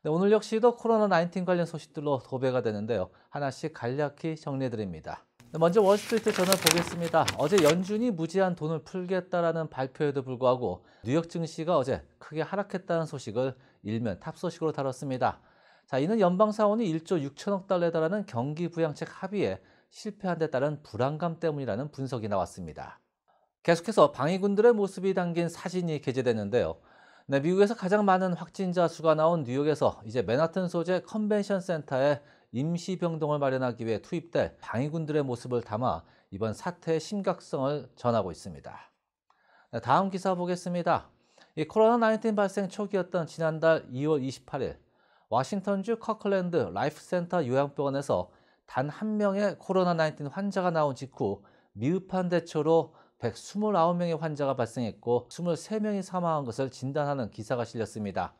네, 오늘 역시도 코로나19 관련 소식들로 도배가 되는데요. 하나씩 간략히 정리해드립니다. 네, 먼저 월스트리트 저널 보겠습니다. 어제 연준이 무제한 돈을 풀겠다라는 발표에도 불구하고 뉴욕 증시가 어제 크게 하락했다는 소식을 일면 탑 소식으로 다뤘습니다. 자, 이는 연방사원이 1조 6천억 달러에 달하는 경기 부양책 합의에 실패한 데 따른 불안감 때문이라는 분석이 나왔습니다. 계속해서 방위군들의 모습이 담긴 사진이 게재됐는데요. 네, 미국에서 가장 많은 확진자 수가 나온 뉴욕에서 이제 맨하튼 소재 컨벤션 센터에 임시병동을 마련하기 위해 투입될 방위군들의 모습을 담아 이번 사태의 심각성을 전하고 있습니다. 네, 다음 기사 보겠습니다. 이 코로나19 발생 초기였던 지난달 2월 28일 워싱턴주 커클랜드 라이프센터 요양병원에서 단 한 명의 코로나19 환자가 나온 직후 미흡한 대처로 129명의 환자가 발생했고 23명이 사망한 것을 진단하는 기사가 실렸습니다.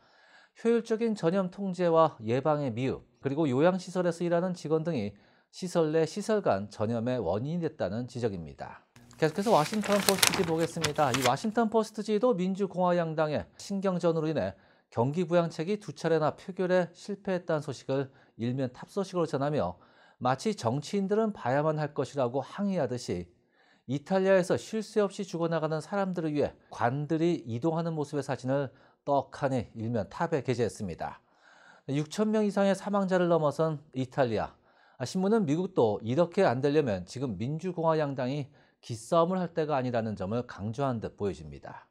효율적인 전염 통제와 예방의 미흡, 그리고 요양시설에서 일하는 직원 등이 시설 내 시설 간 전염의 원인이 됐다는 지적입니다. 계속해서 워싱턴 포스트지 보겠습니다. 이 워싱턴 포스트지도 민주공화 양당의 신경전으로 인해 경기 부양책이 두 차례나 표결에 실패했다는 소식을 일면 탑 소식으로 전하며 마치 정치인들은 봐야만 할 것이라고 항의하듯이 이탈리아에서 쉴 새 없이 죽어나가는 사람들을 위해 관들이 이동하는 모습의 사진을 떡하니 일면 탑에 게재했습니다. 6천 명 이상의 사망자를 넘어선 이탈리아. 신문은 미국도 이렇게 안 되려면 지금 민주공화 양당이 기싸움을 할 때가 아니라는 점을 강조한 듯 보여집니다.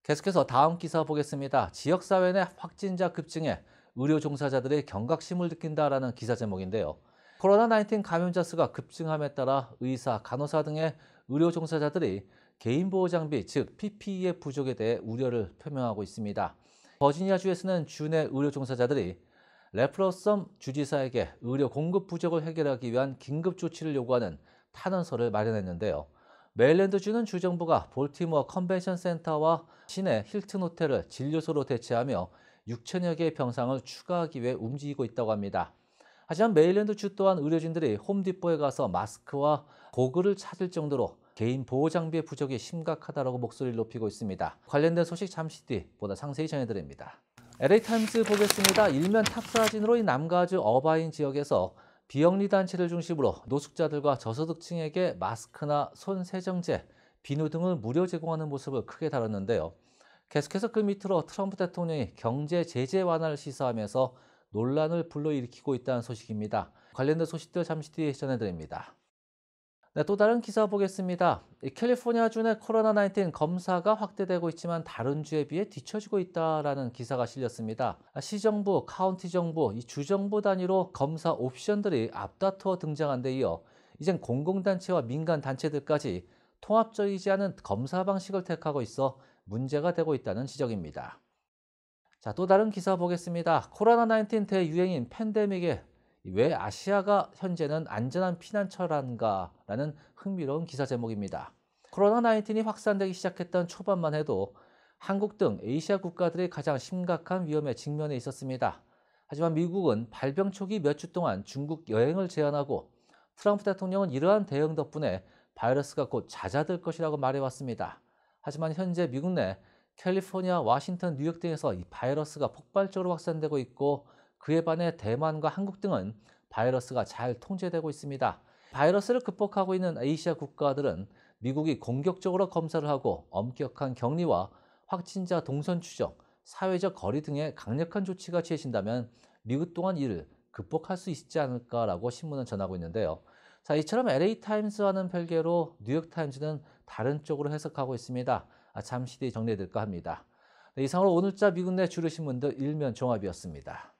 계속해서 다음 기사 보겠습니다. 지역사회 내 확진자 급증에 의료 종사자들이 경각심을 느낀다라는 기사 제목인데요. 코로나19 감염자 수가 급증함에 따라 의사, 간호사 등의 의료 종사자들이 개인보호 장비, 즉 PPE의 부족에 대해 우려를 표명하고 있습니다. 버지니아주에서는 주내 의료 종사자들이 레프로섬 주지사에게 의료 공급 부족을 해결하기 위한 긴급 조치를 요구하는 탄원서를 마련했는데요. 메릴랜드주는 주정부가 볼티모어 컨벤션 센터와 시내 힐튼 호텔을 진료소로 대체하며 6천여 개의 병상을 추가하기 위해 움직이고 있다고 합니다. 하지만 메릴랜드주 또한 의료진들이 홈디포에 가서 마스크와 고글을 찾을 정도로 개인 보호 장비의 부족이 심각하다고 목소리를 높이고 있습니다. 관련된 소식 잠시 뒤 보다 상세히 전해드립니다. LA타임스 보겠습니다. 일면 탑 사진으로 이 남가주 어바인 지역에서 비영리 단체를 중심으로 노숙자들과 저소득층에게 마스크나 손 세정제, 비누 등을 무료 제공하는 모습을 크게 다뤘는데요. 계속해서 그 밑으로 트럼프 대통령이 경제 제재 완화를 시사하면서 논란을 불러일으키고 있다는 소식입니다. 관련된 소식들 잠시 뒤에 전해드립니다. 네, 또 다른 기사 보겠습니다. 캘리포니아주 내 코로나19 검사가 확대되고 있지만 다른 주에 비해 뒤처지고 있다라는 기사가 실렸습니다. 시정부, 카운티 정부, 이 주정부 단위로 검사 옵션들이 앞다투어 등장한 데 이어 이젠 공공단체와 민간단체들까지 통합적이지 않은 검사 방식을 택하고 있어 문제가 되고 있다는 지적입니다. 자, 또 다른 기사 보겠습니다. 코로나19 대유행인 팬데믹에 왜 아시아가 현재는 안전한 피난처란가라는 흥미로운 기사 제목입니다. 코로나19이 확산되기 시작했던 초반만 해도 한국 등 아시아 국가들이 가장 심각한 위험에 직면해 있었습니다. 하지만 미국은 발병 초기 몇 주 동안 중국 여행을 제한하고 트럼프 대통령은 이러한 대응 덕분에 바이러스가 곧 잦아들 것이라고 말해왔습니다. 하지만 현재 미국 내 캘리포니아, 워싱턴, 뉴욕 등에서 이 바이러스가 폭발적으로 확산되고 있고 그에 반해 대만과 한국 등은 바이러스가 잘 통제되고 있습니다. 바이러스를 극복하고 있는 아시아 국가들은 미국이 공격적으로 검사를 하고 엄격한 격리와 확진자 동선 추적, 사회적 거리 등의 강력한 조치가 취해진다면 미국 또한 이를 극복할 수 있지 않을까라고 신문은 전하고 있는데요. 자, 이처럼 LA타임스와는 별개로 뉴욕타임즈는 다른 쪽으로 해석하고 있습니다. 잠시 뒤에 정리해드릴까 합니다. 네, 이상으로 오늘자 미국 내 주요 신문들 일면 종합이었습니다.